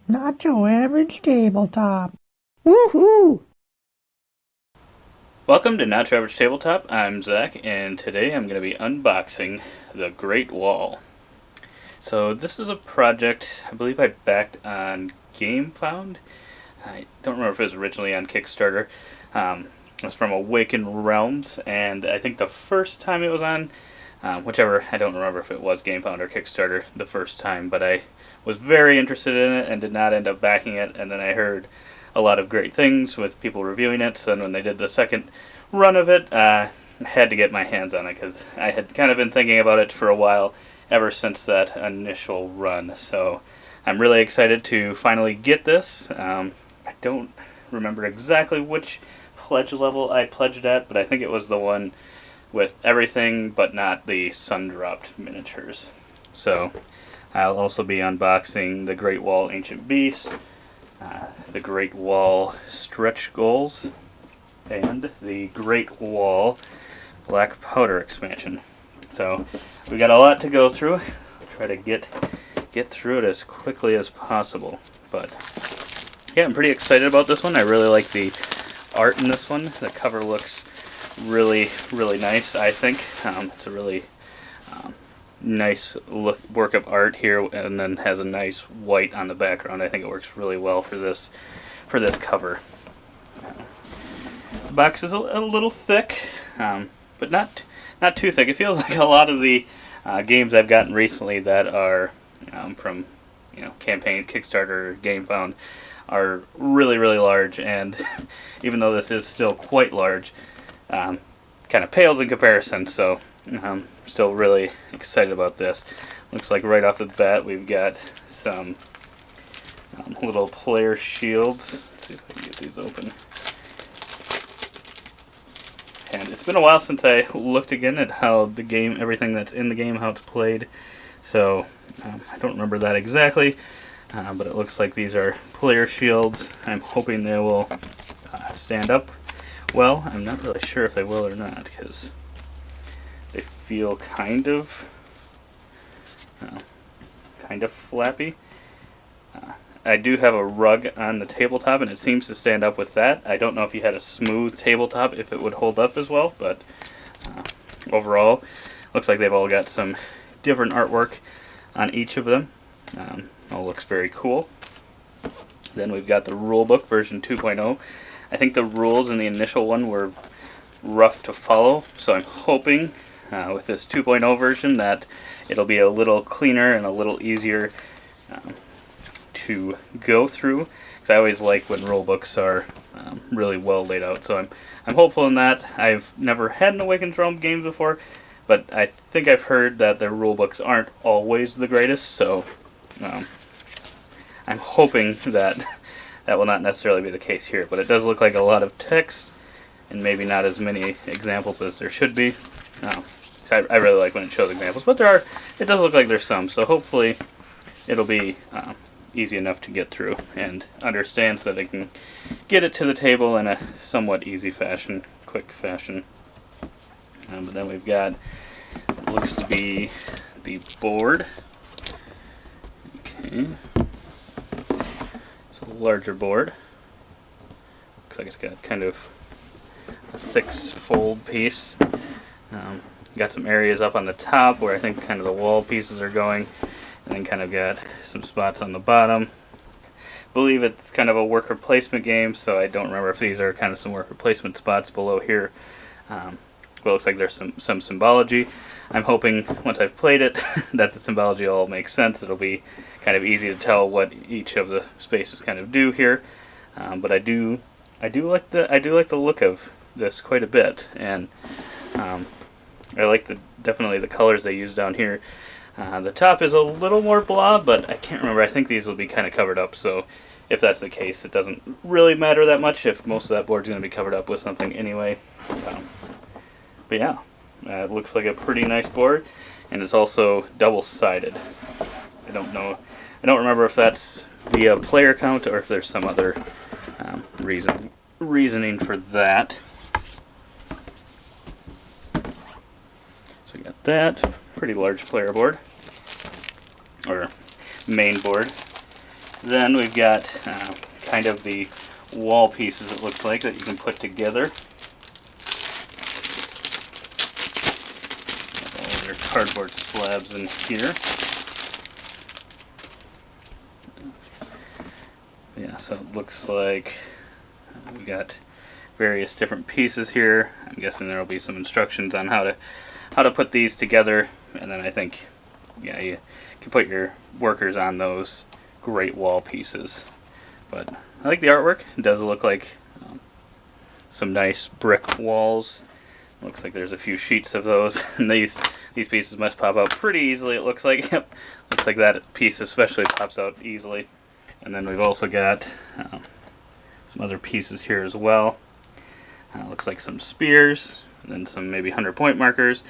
Not your average tabletop. Woohoo! Welcome to Not Your Average Tabletop. I'm Zach, and today I'm going to be unboxing The Great Wall. So this is a project I believe I backed on GameFound. I don't remember if it was originally on Kickstarter. It was from Awaken Realms, and I think the first time it was on, whichever, I don't remember if it was GameFound or Kickstarter the first time, but I was very interested in it and did not end up backing it, and then I heard a lot of great things with people reviewing it, so then when they did the second run of it, I had to get my hands on it because I had kind of been thinking about it for a while ever since that initial run. So I'm really excited to finally get this. I don't remember exactly which pledge level I pledged at, but I think it was the one with everything but not the sun-dropped miniatures. So I'll also be unboxing the Great Wall Ancient Beast, the Great Wall Stretch Goals, and the Great Wall Black Powder expansion. So we got a lot to go through. I'll try to get through it as quickly as possible. But yeah, I'm pretty excited about this one. I really like the art in this one. The cover looks really, really nice, I think. It's a really nice work of art here, and then has a nice white on the background. I think it works really well for this cover. The box is a little thick, but not too thick. It feels like a lot of the games I've gotten recently that are from campaign, Kickstarter, GameFound are really, really large, and even though this is still quite large, kind of pales in comparison. So I'm still really excited about this. Looks like right off the bat we've got some little player shields. Let's see if I can get these open. And it's been a while since I looked again at how the game, everything that's in the game, how it's played. So I don't remember that exactly, but it looks like these are player shields. I'm hoping they will stand up well. I'm not really sure if they will or not, because they feel kind of flappy. I do have a rug on the tabletop, and it seems to stand up with that. I don't know if you had a smooth tabletop, if it would hold up as well, but overall, looks like they've all got some different artwork on each of them. All looks very cool. Then we've got the rulebook version 2.0. I think the rules in the initial one were rough to follow, so I'm hoping with this 2.0 version that it'll be a little cleaner and a little easier to go through, because I always like when rulebooks are really well laid out. So I'm hopeful in that. I've never had an Awaken's Realm game before, but I think I've heard that their rulebooks aren't always the greatest. So I'm hoping that that will not necessarily be the case here. But it does look like a lot of text, and maybe not as many examples as there should be. I really like when it shows examples, but it does look like there's some. So hopefully it'll be easy enough to get through and understand, so that I can get it to the table in a somewhat easy fashion, quick fashion. But then we've got, it looks to be the board. Okay. It's a larger board. Looks like it's got kind of a 6-fold piece. Got some areas up on the top where I think kind of the wall pieces are going, and then kind of got some spots on the bottom. I believe it's kind of a worker placement game, so I don't remember if these are kind of some worker placement spots below here. But it looks like there's some symbology. I'm hoping once I've played it that the symbology all makes sense. It'll be kind of easy to tell what each of the spaces kind of do here. But I do like the look of this quite a bit, and I like definitely the colors they use down here. The top is a little more blah, but I can't remember. I think these will be kind of covered up, so if that's the case, it doesn't really matter that much if most of that board's going to be covered up with something anyway. But yeah, it looks like a pretty nice board, and it's also double-sided. I don't remember if that's via player count or if there's some other reasoning for that. So we got that pretty large player board, or main board. Then we've got kind of the wall pieces, it looks like, that you can put together. All their cardboard slabs in here. Yeah, so it looks like we got various different pieces here. I'm guessing there will be some instructions on how to put these together, and then I think, yeah, you can put your workers on those great wall pieces. But I like the artwork. It does look like some nice brick walls. Looks like there's a few sheets of those, and these pieces must pop out pretty easily. It looks like. Yep, looks like that piece especially pops out easily. And then we've also got some other pieces here as well. Looks like some spears, and then some maybe 100-point markers,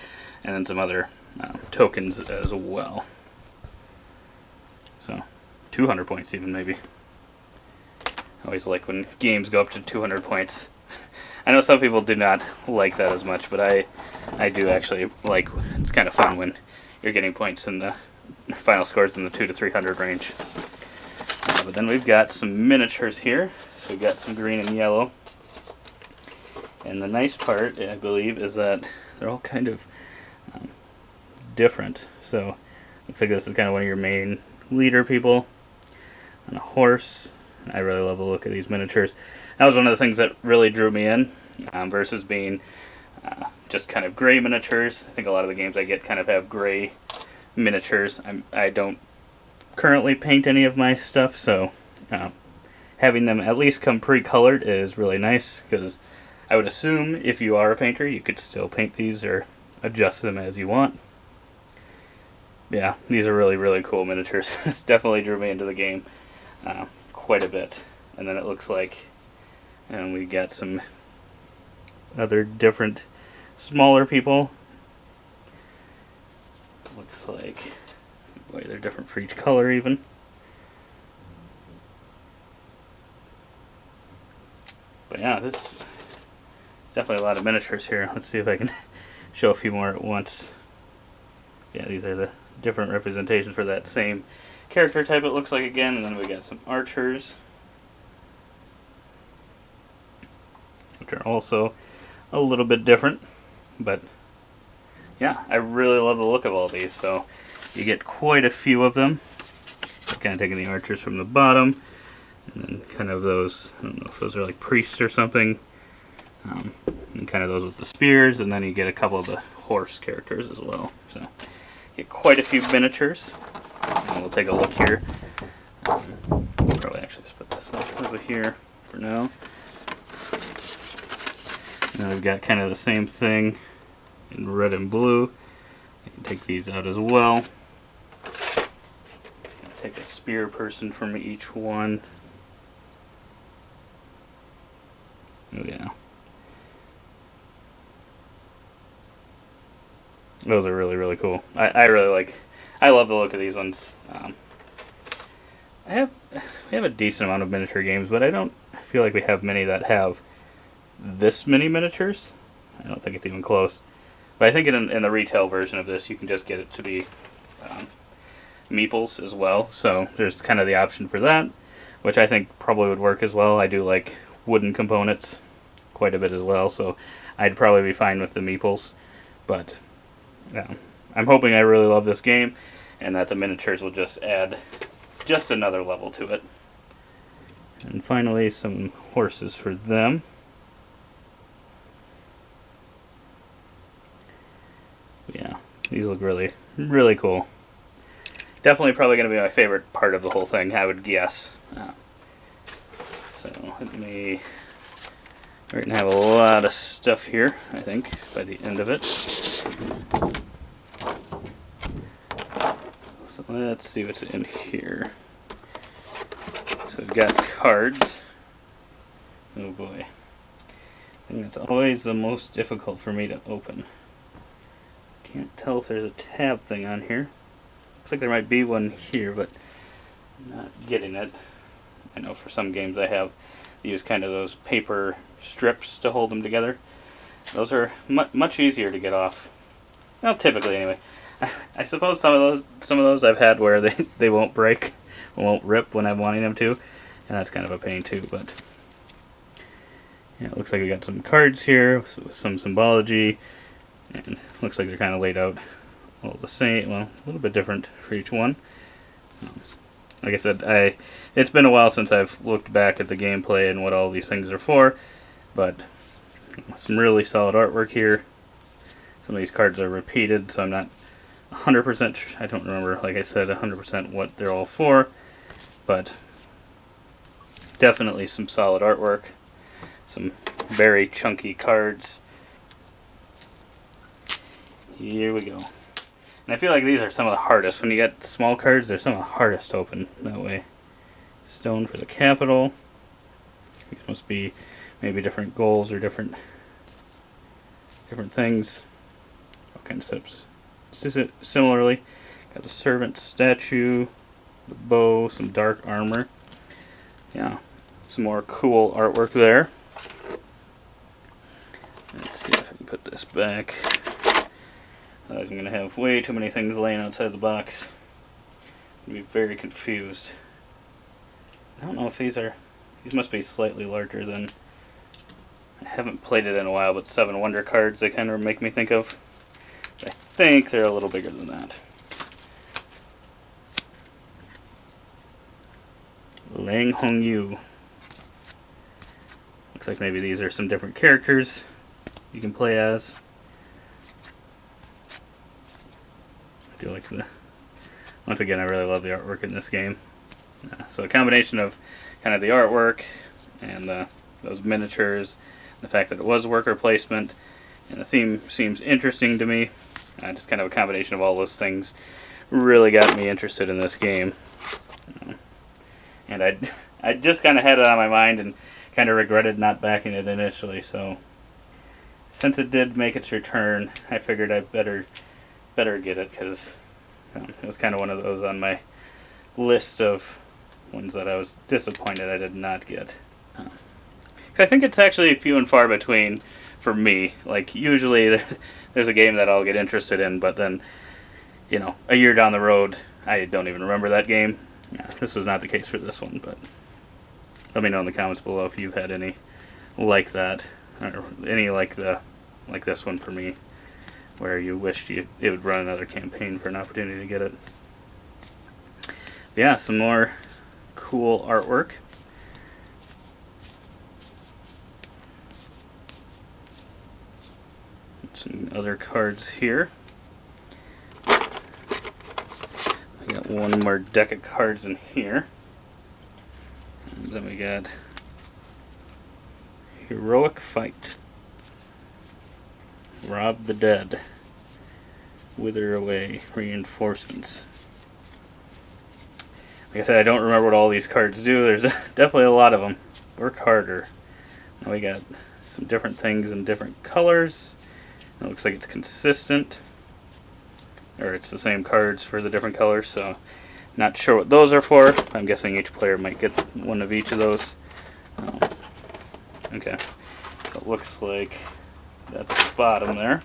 and then some other tokens as well. So 200 points even, maybe. I always like when games go up to 200 points. I know some people do not like that as much, but I do actually like. It's kind of fun when you're getting points in the final scores in the 200 to 300 range. But then we've got some miniatures here. So we've got some green and yellow. And the nice part, I believe, is that they're all kind of different. So looks like this is kind of one of your main leader people on a horse. I really love the look of these miniatures. That was one of the things that really drew me in, versus being just kind of gray miniatures. I think a lot of the games I get kind of have gray miniatures. I don't currently paint any of my stuff, so having them at least come pre-colored is really nice, because I would assume if you are a painter, you could still paint these or adjust them as you want. Yeah, these are really, really cool miniatures. This definitely drew me into the game quite a bit. And then it looks like we got some other different smaller people. Looks like, boy, they're different for each color even. But yeah, this is definitely a lot of miniatures here. Let's see if I can show a few more at once. Yeah, these are the different representations for that same character type, it looks like, again. And then we got some archers, which are also a little bit different. But yeah, I really love the look of all these. So you get quite a few of them. Kind of taking the archers from the bottom, and then kind of those, I don't know if those are like priests or something, and kind of those with the spears, and then you get a couple of the horse characters as well. So you get quite a few miniatures, and we'll take a look here. Probably actually just put this over here for now. And then we've got kind of the same thing in red and blue. I can take these out as well. Take a spear person from each one. Oh yeah. Those are really, really cool. I really like, I love the look of these ones. We have a decent amount of miniature games, but I don't feel like we have many that have this many miniatures. I don't think it's even close. But I think in the retail version of this, you can just get it to be meeples as well. So there's kind of the option for that, which I think probably would work as well. I do like wooden components quite a bit as well, so I'd probably be fine with the meeples. But I'm hoping I really love this game, and that the miniatures will just add just another level to it. And finally, some horses for them. Yeah, these look really, really cool. Definitely probably going to be my favorite part of the whole thing, I would guess. So let me... We're going to have a lot of stuff here, I think, by the end of it. So let's see what's in here. So we've got cards. Oh boy. I think that's always the most difficult for me to open. Can't tell if there's a tab thing on here. Looks like there might be one here, but I'm not getting it. I know for some games I have used kind of those paper strips to hold them together. Those are much easier to get off. Well, typically anyway. I suppose some of those I've had where they won't break, won't rip when I'm wanting them to, and that's kind of a pain too. But yeah, it looks like we got some cards here with some symbology, and looks like they're kind of laid out all the same. Well, a little bit different for each one. Like I said, it's been a while since I've looked back at the gameplay and what all these things are for, but some really solid artwork here. Some of these cards are repeated, so I'm not 100%, I don't remember, like I said, 100% what they're all for, but definitely some solid artwork, some very chunky cards. Here we go. And I feel like these are some of the hardest. When you get small cards, they're some of the hardest to open that way. Stone for the capital. These must be maybe different goals or different things. All kinds of steps. Similarly, got the servant statue, the bow, some dark armor. Yeah, some more cool artwork there. Let's see if I can put this back. Otherwise I'm going to have way too many things laying outside the box. I'm going to be very confused. I don't know if these must be slightly larger than, I haven't played it in a while, but 7 Wonder cards they kind of make me think of. But I think they're a little bigger than that. Lang Hong Yu. Looks like maybe these are some different characters you can play as. I do like once again, I really love the artwork in this game. So a combination of kind of the artwork and those miniatures, the fact that it was worker placement, and the theme seems interesting to me. Just kind of a combination of all those things really got me interested in this game. And I just kind of had it on my mind and kind of regretted not backing it initially. So since it did make its return, I figured I'd better get it, because it was kind of one of those on my list of ones that I was disappointed I did not get. Because I think it's actually few and far between for me. Like, usually there's a game that I'll get interested in, but then, you know, a year down the road, I don't even remember that game. Yeah, this was not the case for this one, but let me know in the comments below if you've had any like that, or any like this one for me, where you wished it would run another campaign for an opportunity to get it. But yeah, some more cool artwork. Some other cards here. I got one more deck of cards in here. And then we got Heroic Fight. Rob the Dead. Wither Away. Reinforcements. Like I said, I don't remember what all these cards do. There's definitely a lot of them. Work harder. Now we got some different things in different colors. It looks like it's consistent. Or it's the same cards for the different colors, so not sure what those are for. I'm guessing each player might get one of each of those. Okay. So it looks like that's the bottom there.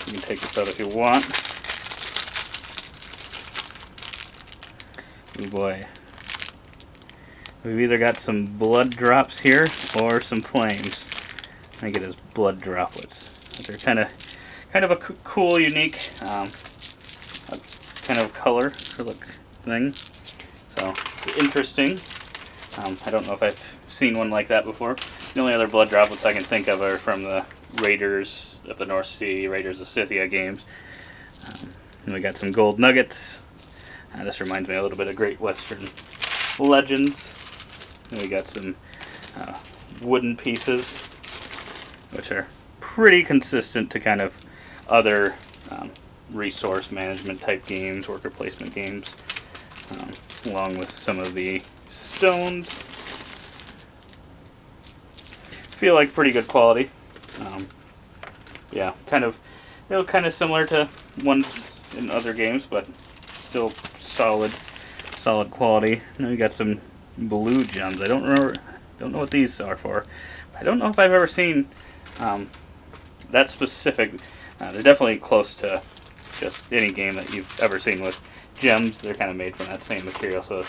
You can take this out if you want. Oh boy. We've either got some blood drops here or some flames. I think it is blood droplets. They're kind of a cool, unique kind of color or look thing. So it's interesting. I don't know if I've seen one like that before. The only other blood droplets I can think of are from the Raiders of the North Sea, Raiders of Scythia games. And we got some gold nuggets. This reminds me a little bit of Great Western Legends. And we got some wooden pieces, which are pretty consistent to kind of other resource management type games, worker placement games, along with some of the stones. Feel like pretty good quality. Yeah, kind of similar to ones in other games, but still solid quality. And then we got some blue gems. I don't know what these are for. I don't know if I've ever seen that specific. They're definitely close to just any game that you've ever seen with gems. They're kind of made from that same material, so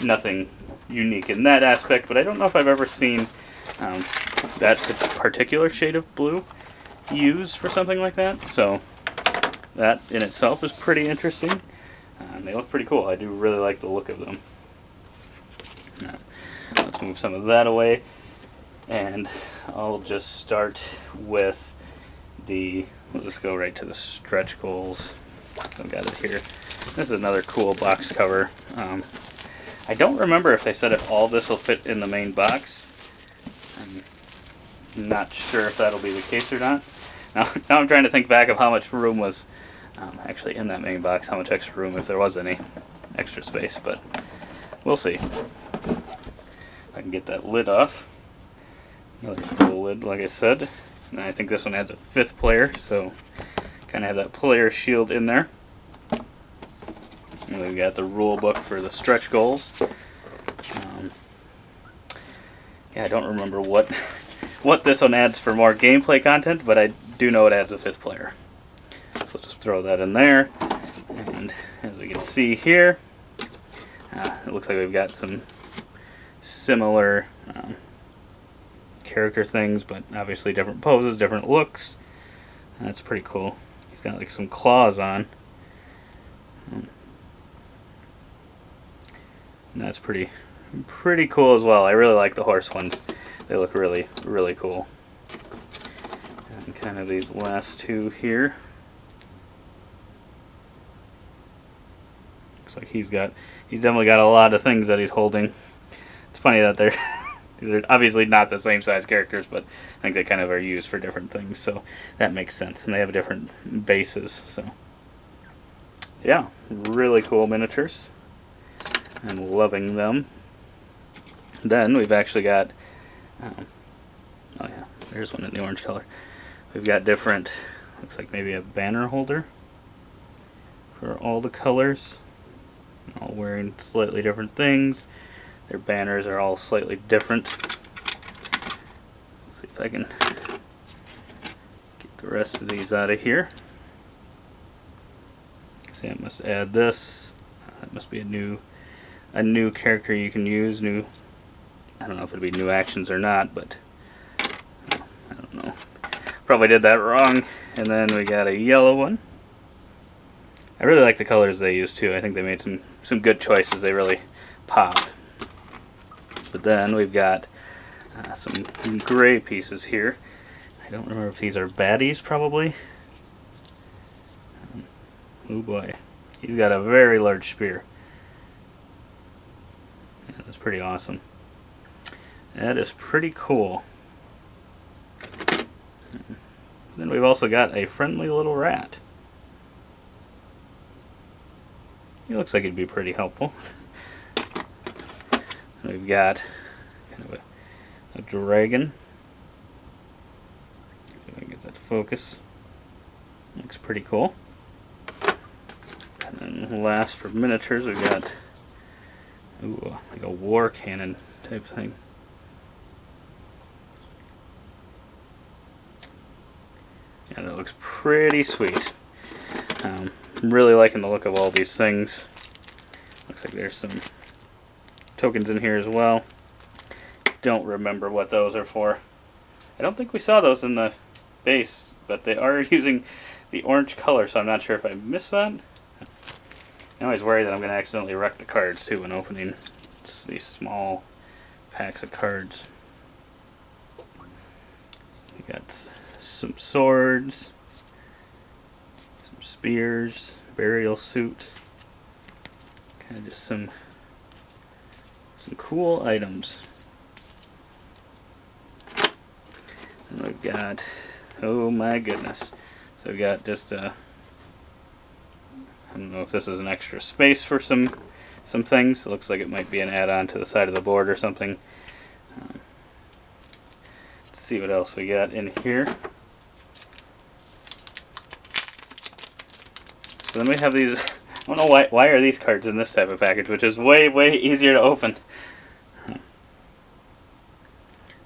nothing unique in that aspect. But I don't know if I've ever seen that particular shade of blue used for something like that. So that in itself is pretty interesting. And they look pretty cool. I do really like the look of them. Let's move some of that away. And I'll just start with we'll just go right to the stretch goals. I've got it here. This is another cool box cover. I don't remember if they said if all this will fit in the main box. I'm not sure if that'll be the case or not. Now I'm trying to think back of how much room was actually in that main box, how much extra room, if there was any extra space, but we'll see. If I can get that lid off. Another cool lid, like I said. And I think this one adds a 5th player, so kind of have that player shield in there. And we've got the rule book for the stretch goals. Yeah, I don't remember what this one adds for more gameplay content, but I do know it adds a 5th player. So just throw that in there. And as we can see here, it looks like we've got some similar character things, but obviously different poses, different looks. That's pretty cool. He's got like some claws on. And that's pretty cool as well. I really like the horse ones. They look really, really cool. And kind of these last two here. Looks like he's definitely got a lot of things that he's holding. It's funny that they're obviously not the same size characters, but I think they kind of are used for different things, so that makes sense. And they have different bases, so yeah, really cool miniatures. I'm loving them. Then we've actually got, oh yeah, there's one in the orange color. We've got different, looks like maybe a banner holder for all the colors, all wearing slightly different things. Their banners are all slightly different. Let's see if I can get the rest of these out of here. See, I must add this. That must be a new character you can use. I don't know if it'll be new actions or not, but I don't know. Probably did that wrong. And then we got a yellow one. I really like the colors they use too. I think they made some good choices. They really pop. But then we've got some gray pieces here. I don't remember if these are baddies, probably. Oh boy, he's got a very large spear. Yeah, that's pretty awesome. That is pretty cool. Then we've also got a friendly little rat. He looks like he'd be pretty helpful. We've got kind of a dragon. See if I can get that to focus. Looks pretty cool. And then last for miniatures, we've got like a war cannon type thing. Yeah, that looks pretty sweet. I'm really liking the look of all these things. Looks like there's some tokens in here as well. Don't remember what those are for. I don't think we saw those in the base, but they are using the orange color, so I'm not sure if I missed that. I'm always worried that I'm going to accidentally wreck the cards too when opening these small packs of cards. We got some swords, some spears, burial suit, kind of just some cool items. And we've got, oh my goodness, so we've got just I don't know if this is an extra space for some things. It looks like it might be an add-on to the side of the board or something. Let's see what else we got in here. So then we have these, I don't know why are these cards in this type of package, which is way easier to open.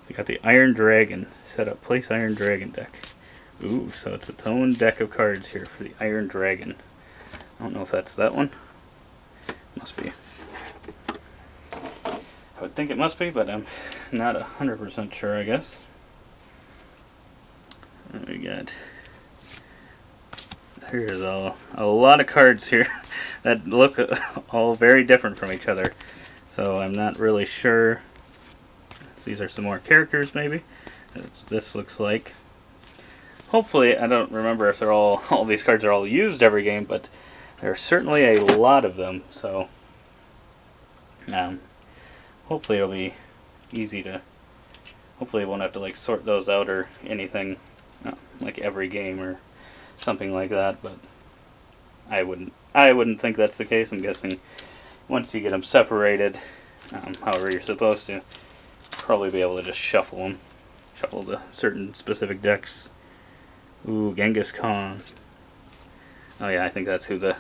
We got the Iron Dragon. Set up place Iron Dragon deck. Ooh, so it's its own deck of cards here for the Iron Dragon. I don't know if that's that one. Must be. I would think it must be, but I'm not 100% sure, I guess. And we got... Here's a lot of cards here that look all very different from each other. So I'm not really sure. These are some more characters, maybe. That's what this looks like. Hopefully, I don't remember if they're all these cards are all used every game, but there are certainly a lot of them. So hopefully it'll be easy to. Hopefully, I won't have to like sort those out or anything, like every game or something like that. But I wouldn't think that's the case. I'm guessing once you get them separated, however you're supposed to, probably be able to just shuffle to certain specific decks. Ooh, Genghis Khan. Oh yeah, I think that's who the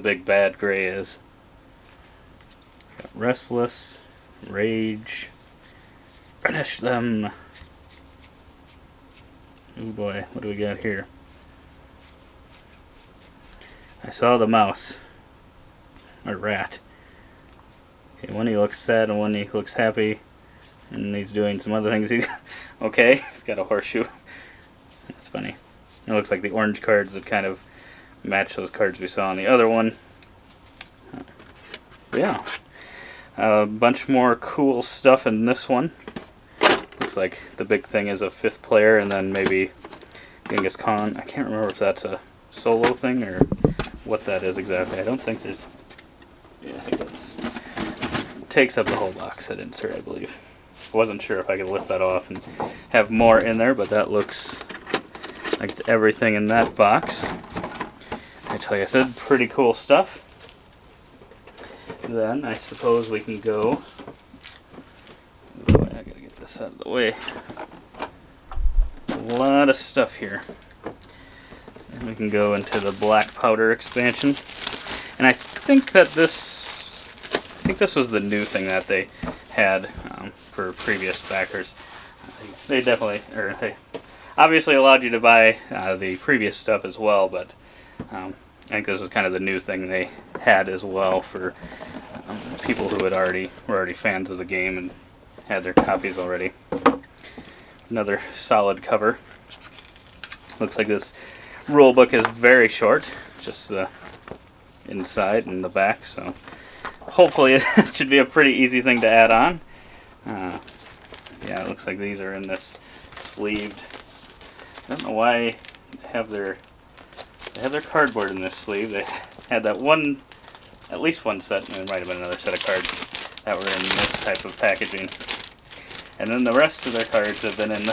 big bad gray is. Got Restless, Rage, Finish them. Oh boy, what do we got here? I saw the mouse. Or rat. Okay, one he looks sad and one he looks happy. And he's doing some other things. Okay, he's got a horseshoe. That's funny. It looks like the orange cards that kind of match those cards we saw on the other one. Yeah. A bunch more cool stuff in this one. Looks like the big thing is a 5th player and then maybe Genghis Khan. I can't remember if that's a solo thing or what that is exactly. I don't think there's... Yeah, I think that's... takes up the whole box set insert, I believe. Wasn't sure if I could lift that off and have more in there, but that looks like it's everything in that box. Which, like I said, pretty cool stuff. Then I suppose we can go... Oh, I gotta get this out of the way. A lot of stuff here. And we can go into the Black Powder expansion. And I think that this was the new thing that they had for previous backers. They definitely, or they obviously allowed you to buy the previous stuff as well, but I think this was kind of the new thing they had as well for people who were already fans of the game and had their copies already. Another solid cover. Looks like this rule book is very short, just the inside and the back, so hopefully it should be a pretty easy thing to add on. Yeah, it looks like these are in this sleeved. I don't know why they have their cardboard in this sleeve. They had that one, at least one set, and there might have been another set of cards that were in this type of packaging. And then the rest of their cards have been in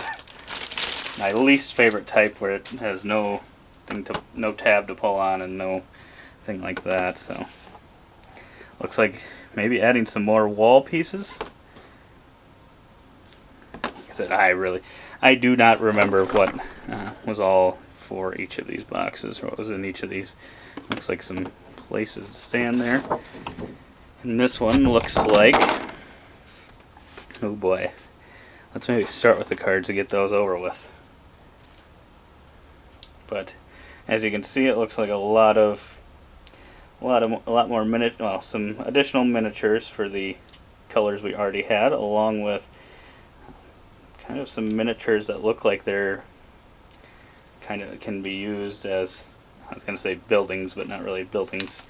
my least favorite type, where it has no tab to pull on and no thing like that. So looks like maybe adding some more wall pieces. Like I said, I do not remember what was all for each of these boxes, or what was in each of these. Looks like some places to stand there. And this one looks like, oh boy, let's maybe start with the cards to get those over with. But as you can see, it looks like a lot more some additional miniatures for the colors we already had, along with kind of some miniatures that look like they're kind of can be used as, I was going to say buildings, but not really buildings.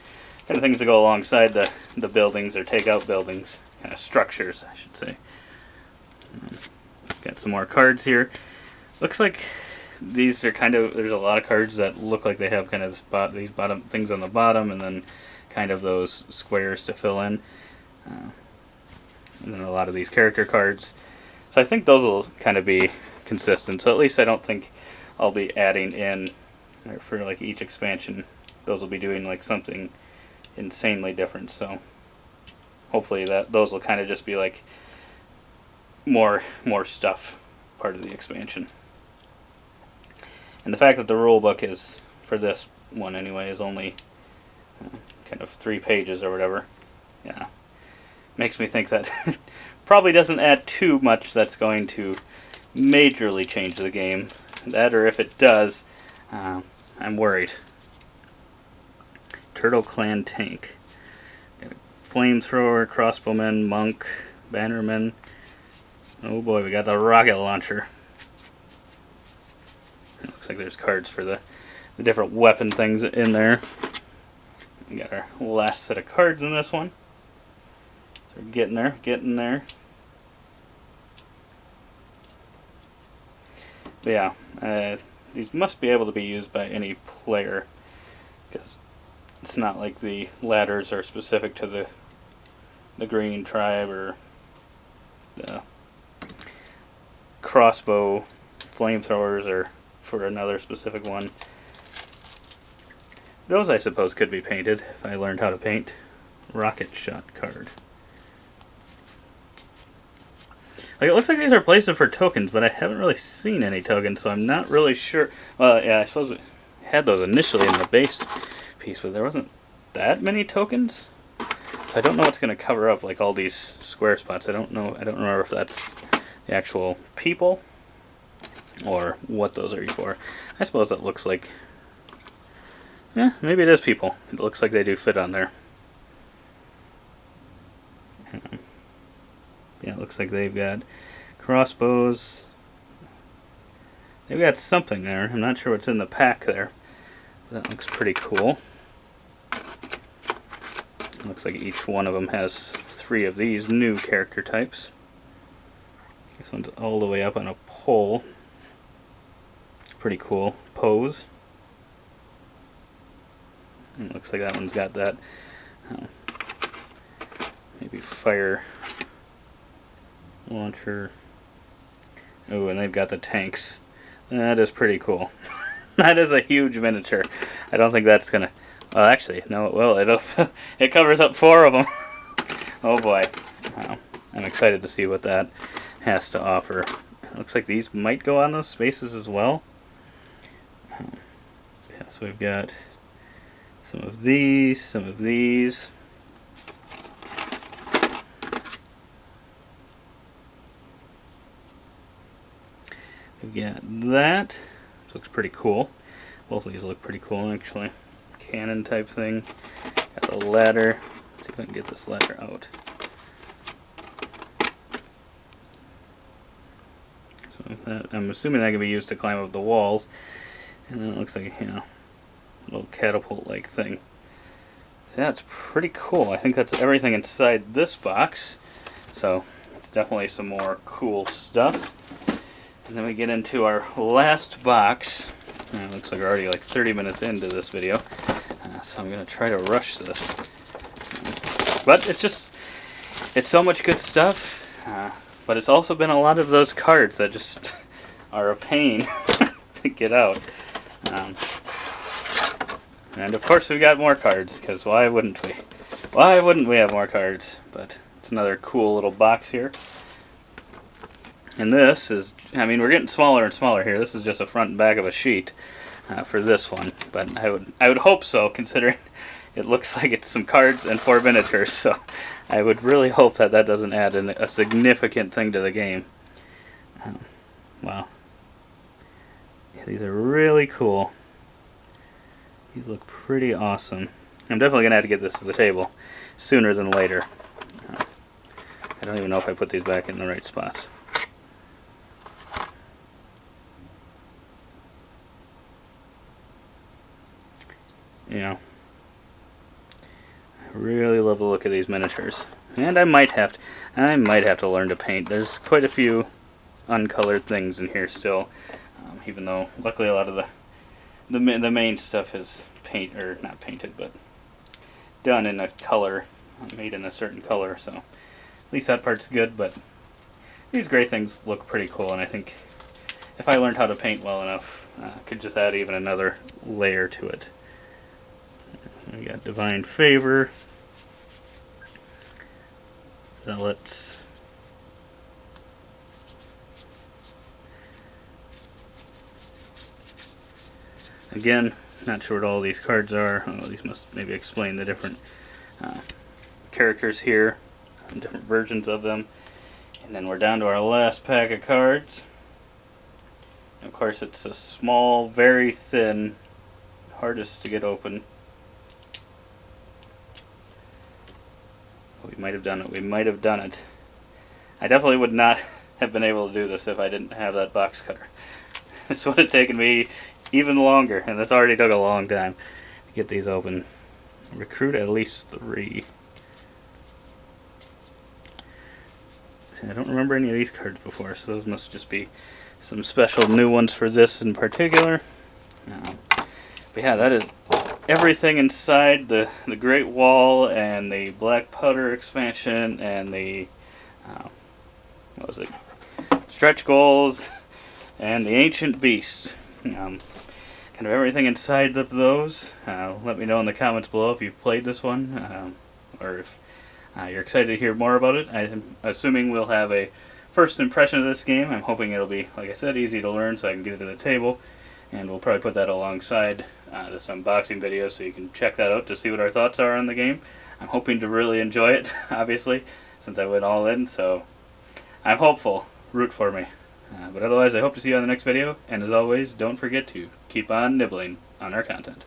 Kind of things that go alongside the buildings or take out buildings. Kind of structures, I should say. Got some more cards here. Looks like these are kind of, there's a lot of cards that look like they have kind of these bottom things on the bottom, and then kind of those squares to fill in. And then a lot of these character cards. So I think those will kind of be consistent. So at least I don't think I'll be adding in, for like each expansion, those will be doing like something insanely different. So hopefully those will kind of just be like more stuff part of the expansion. And the fact that the rule book is, for this one anyway, is only kind of 3 pages or whatever, yeah, makes me think that probably doesn't add too much that's going to majorly change the game. That, or if it does, I'm worried. Turtle Clan tank. Got a flamethrower, crossbowman, monk, bannerman. Oh boy, we got the rocket launcher. It looks like there's cards for the different weapon things in there. We got our last set of cards in this one. So we're getting there. But yeah, these must be able to be used by any player, because it's not like the ladders are specific to the green tribe, or the crossbow flamethrowers are for another specific one. Those, I suppose, could be painted if I learned how to paint. Rocket shot card. Like, it looks like these are places for tokens, but I haven't really seen any tokens, so I'm not really sure. Well, yeah, I suppose we had those initially in the base piece, but there wasn't that many tokens. So I don't know what's going to cover up, like, all these square spots. I don't know. I don't remember if that's the actual people or what those are for. I suppose that looks like... yeah, maybe it is people. It looks like they do fit on there. Yeah, it looks like they've got crossbows. They've got something there. I'm not sure what's in the pack there. That looks pretty cool. It looks like each one of them has 3 of these new character types. This one's all the way up on a pole. Pretty cool. Pose. And it looks like that one's got that maybe fire launcher. Oh, and they've got the tanks. That is pretty cool. That is a huge miniature. I don't think that's gonna... well, actually, no, it will. It covers up 4 of them. Oh boy. Wow. I'm excited to see what that has to offer. It looks like these might go on those spaces as well. Yeah, so we've got some of these, some of these. We've got that. Looks pretty cool. Both of these look pretty cool, actually. Cannon type thing. Got the ladder. Let's see if I can get this ladder out. So that, I'm assuming that can be used to climb up the walls. And then it looks like, you know, a little catapult-like thing. So that's pretty cool. I think that's everything inside this box. So it's definitely some more cool stuff. And then we get into our last box. It looks like we're already like 30 minutes into this video. So I'm going to try to rush this. But it's so much good stuff. But it's also been a lot of those cards that just are a pain to get out. And of course we got more cards, because why wouldn't we? Why wouldn't we have more cards? But it's another cool little box here. And this is, I mean, we're getting smaller and smaller here. This is just a front and back of a sheet for this one. But I would hope so, considering it looks like it's some cards and 4 miniatures. So I would really hope that that doesn't add a significant thing to the game. Wow. Yeah, these are really cool. These look pretty awesome. I'm definitely going to have to get this to the table sooner than later. I don't even know if I put these back in the right spots. You know, I really love the look of these miniatures. And I might have to learn to paint. There's quite a few uncolored things in here still. Even though luckily a lot of the main stuff is not painted, but done in a color, made in a certain color, so at least that part's good. But these gray things look pretty cool, and I think if I learned how to paint well enough, I could just add even another layer to it. We got Divine Favor, Zealots, again, not sure what all these cards are. Oh, these must maybe explain the different characters here, different versions of them. And then we're down to our last pack of cards. And of course, it's a small, very thin, hardest to get open. We might have done it. We might have done it. I definitely would not have been able to do this if I didn't have that box cutter. This would have taken me even longer, and this already took a long time to get these open. Recruit at least 3. See, I don't remember any of these cards before, so those must just be some special new ones for this in particular. But yeah, that is everything inside the Great Wall and the Black Powder expansion and the what was it? Stretch goals and the Ancient Beast. Kind of everything inside of those. Let me know in the comments below if you've played this one, or if you're excited to hear more about it. I'm assuming we'll have a first impression of this game. I'm hoping it'll be, like I said, easy to learn so I can get it to the table. And we'll probably put that alongside this unboxing video so you can check that out to see what our thoughts are on the game. I'm hoping to really enjoy it, obviously, since I went all in, so I'm hopeful. Root for me. But otherwise, I hope to see you on the next video, and as always, don't forget to keep on nibbling on our content.